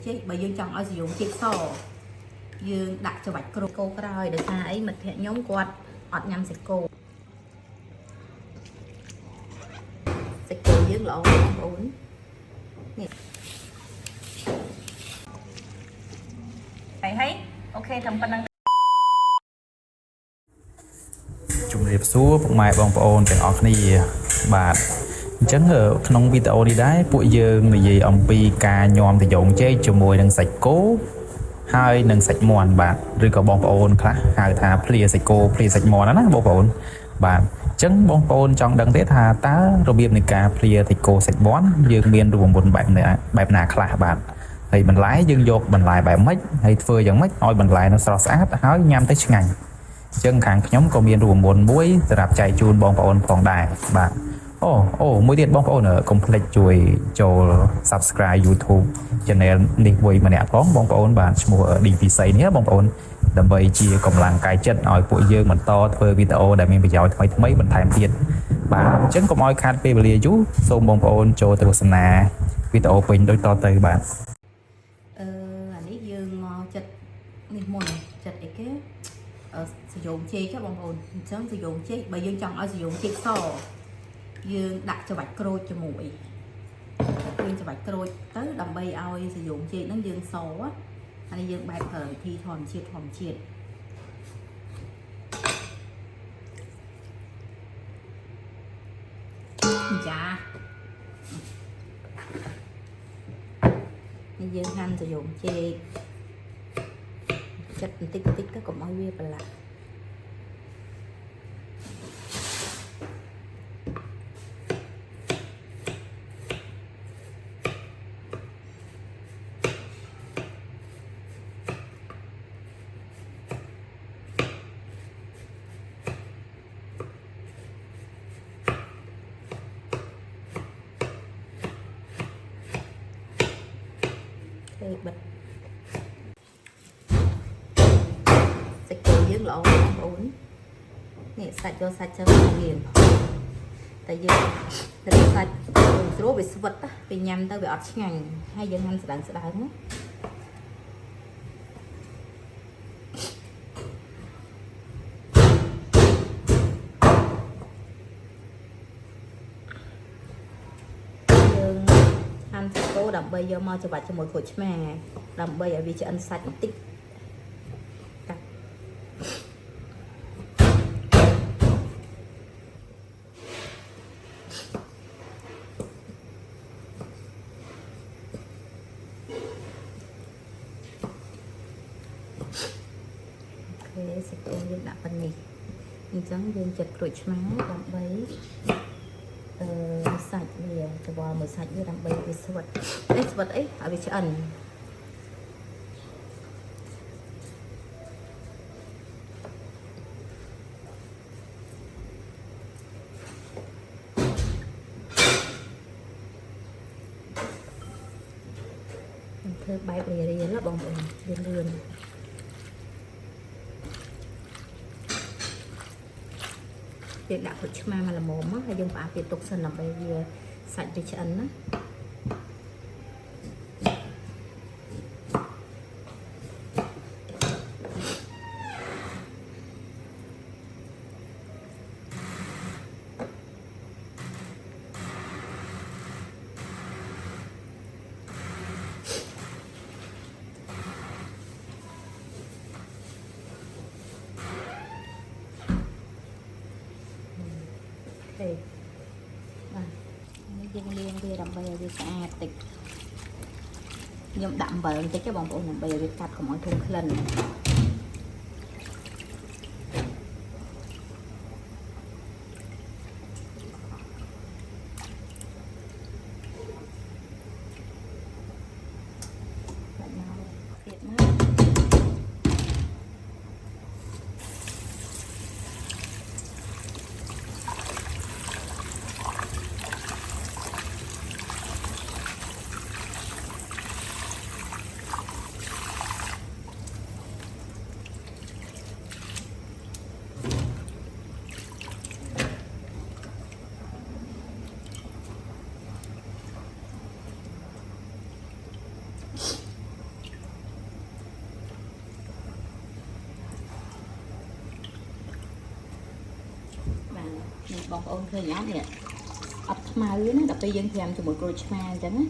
chế bởi dương chọn ở sử dụng chế sò dương đặt cho bạch cô rồi để xa ấy mật hiện nhóm quạt ọt nhằm sạch cô dương lỗ ổn thấy thấy ok thầm phân năng ជំរាបសួរពុកម៉ែបងប្អូនទាំងអស់គ្នាបាទអញ្ចឹងក្នុងវីដេអូនេះដែរពួកយើងនិយាយអំពីការញោមត្រយងចេកជាមួយនឹងសាច់គោហើយនឹងសាច់មាន់បាទឬក៏បងប្អូនខ្លះហៅថាភ្លាសាច់គោភ្លាសាច់មាន់ណាបងប្អូនបាទអញ្ចឹងបងប្អូនចង់ដឹងទេថាតើរបៀបនៃការភ្លាសាច់គោសាច់មាន់យើងមានរូបមន្តបែបណាខ្លះបាទហើយបន្លែយើងយកបន្លែបែបម៉េចហើយធ្វើយ៉ាងម៉េចឲ្យបន្លែនោះស្រស់ស្អាតហើយញ៉ាំទៅឆ្ងាញ់ ចឹងខាងខ្ញុំក៏មានរួមមុនមួយសម្រាប់ចែកជូនបងប្អូនផងដែរបាទអូមួយទៀតបងប្អូនកុំភ្លេចជួយចូល Subscribe YouTube Channel នេះមួយម្នាក់ផងបងប្អូនបាទឈ្មោះ DPC នេះបងប្អូនដើម្បីជាកម្លាំងកាយចិត្តឲ្យពួកយើងបន្តធ្វើវីដេអូដែលមានប្រយោជន៍ថ្មីៗបន្ថែមទៀតបាទអញ្ចឹងកុំឲ្យខាតពេលវេលាយូរសូមបងប្អូនចូលទស្សនាវីដេអូពេញដូចតទៅបាទអានេះយើងមកចិត្តនេះមុនចិត្តអីគេsử dụng chê cácបងប្អូនអញ្ចឹងsử dụng chêបើយើងចង់ឲ្យsử dụng chêសយើងដាក់ច្របាច់ក្រូចជាមួយយើងច្របាច់ក្រូចទៅដើម្បីឲ្យsử dụng chêហ្នឹងយើងសអានេះយើងបែបប្រើវិធីធម្មជាតិចានេះយើងហាន់sử dụng chê chất tíchទៅកុំឲ្យវាប្រឡាក់បិទ យើងល្អបងប្អូននេះសាច់យកសាច់ចឹងមានតែយើងទៅសាច់ស្រួលវាស្វិតពេលញ៉ាំទៅវាអត់ឆ្ងាញ់ហើយយើងហាន់ស្ដើងណាយើងហាន់សាច់គោដើម្បីយកមកច្របាច់ជាមួយក្រូចឆ្មាដើម្បីឲ្យវាឆ្អិនសាច់បន្តិច sẽ có những đạo phần này mình chẳng dùng chật rồi má làm bấy sạch thì cho bò mới sạch như làm bấy về vật ấy ở vị trí ẩn thơ bay về đây là bóng lươn việcដាក់hột chma mà là mồm á hay dùng bả việc tục sân làm bây giờ sạch để chân á dương liên về làm bây giờ đi xa tịch nhưng đậm bờ tới cái bóng bộ làm bây giờ đi cắt của mọi thùng lần បងប្អូនឃើញអត់នេះអត់ខ្មៅណាដល់ពេលយើងត្រាំជាមួយក្រូចឆ្មាអញ្ចឹងណា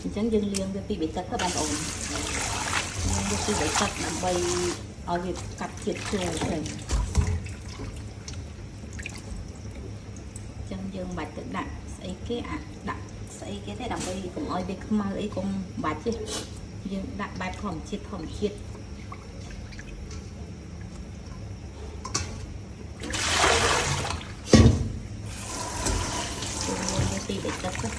អញ្ចឹងយើងលាងវាពី3ទឹកទៅបងប្អូនលាងវាពី3ទឹកដើម្បីឲ្យវាកាត់ជាតិជ្រៅទៅអញ្ចឹងយើងមិនបាច់ទៅដាក់ស្អីគេដាក់ស្អីគេទេដើម្បីកុំឲ្យវាខ្មៅអីកុំបាច់ទេយើងដាក់បែបធម្មជាតិយើងលាងវាពី3ទឹកទៅ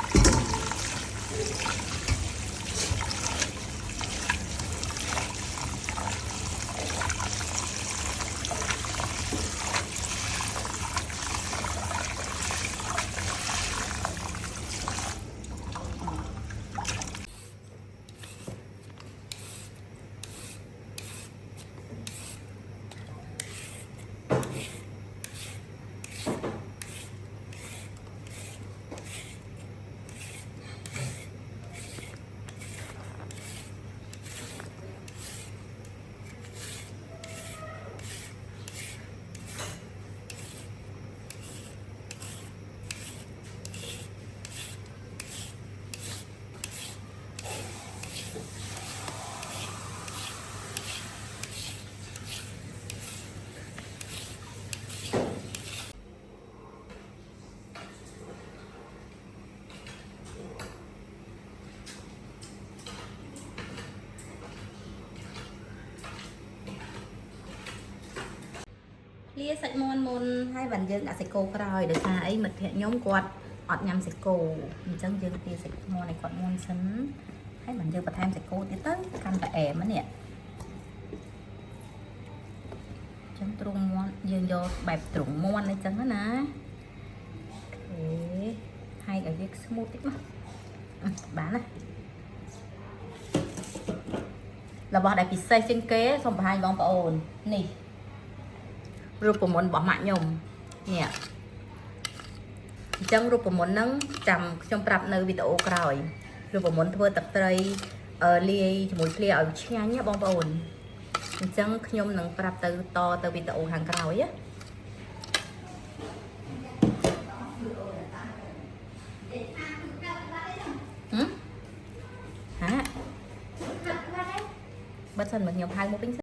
លាសាច់មាន់មុនហើយបានយើងដាក់សាច់គោក្រោយដោយសារអីមិត្តភក្តិខ្ញុំគាត់អត់ញ៉ាំសាច់គោអញ្ចឹងយើងទាសាច់មាន់ឲ្យគាត់មុនសិនហើយបានយើងបន្ថែមសាច់គោទៀតទៅកាន់តែអែមនេះអញ្ចឹងទ្រុងមាន់យើងយកបែបទ្រុងមាន់អញ្ចឹងណាអូខេហើយឲ្យវាស្មូតតិចមកបានណារបស់ដែលពិសេសជាងគេសូមបង្ហាញបងប្អូននេះរូបមន្តរបស់ម៉ាក់ខ្ញុំនេះអញ្ចឹងរូបមន្តហ្នឹងចាំខ្ញុំប្រាប់នៅវីដេអូក្រោយរូបមន្តធ្វើទឹកត្រីលាយជាមួយភ្លាឲ្យឆ្ងាញ់ណាបងប្អូនអញ្ចឹងខ្ញុំនឹងប្រាប់ទៅវីដេអូខាងក្រោយណាហាបើសិនមកខ្ញុំហៅមកវិញច្រ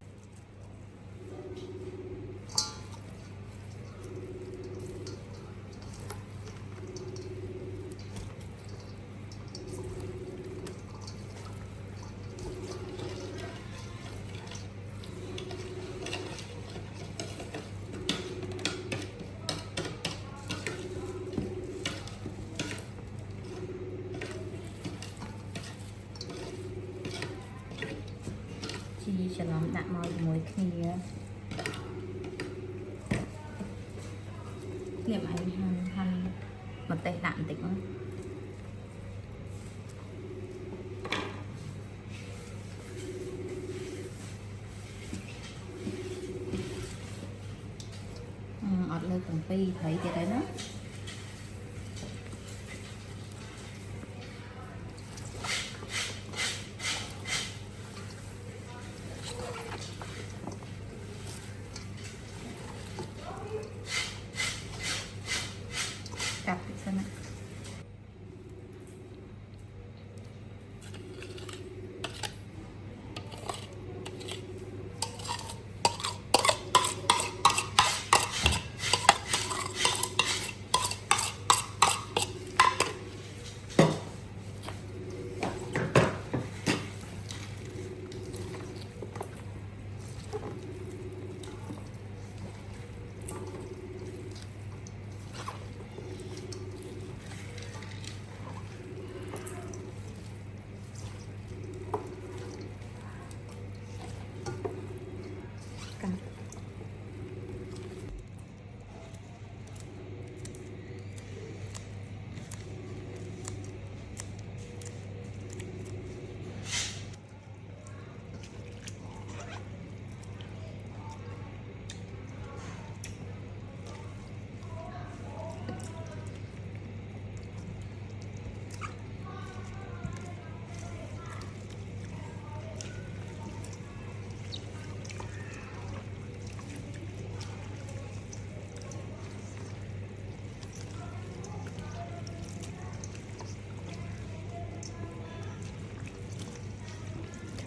ឡំដាក់មកជាមួយគ្នានេះមកហាន់ម្ទេសដាក់បន្តិចមកអត់លើកទាំងពីរត្រីទៀតហើយណាកាត់សិនណា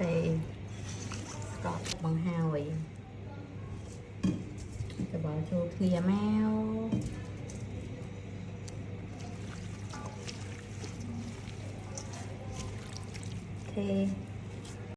thì có bằng hàoจะบอกโชว์เคลียร์แมวโอเค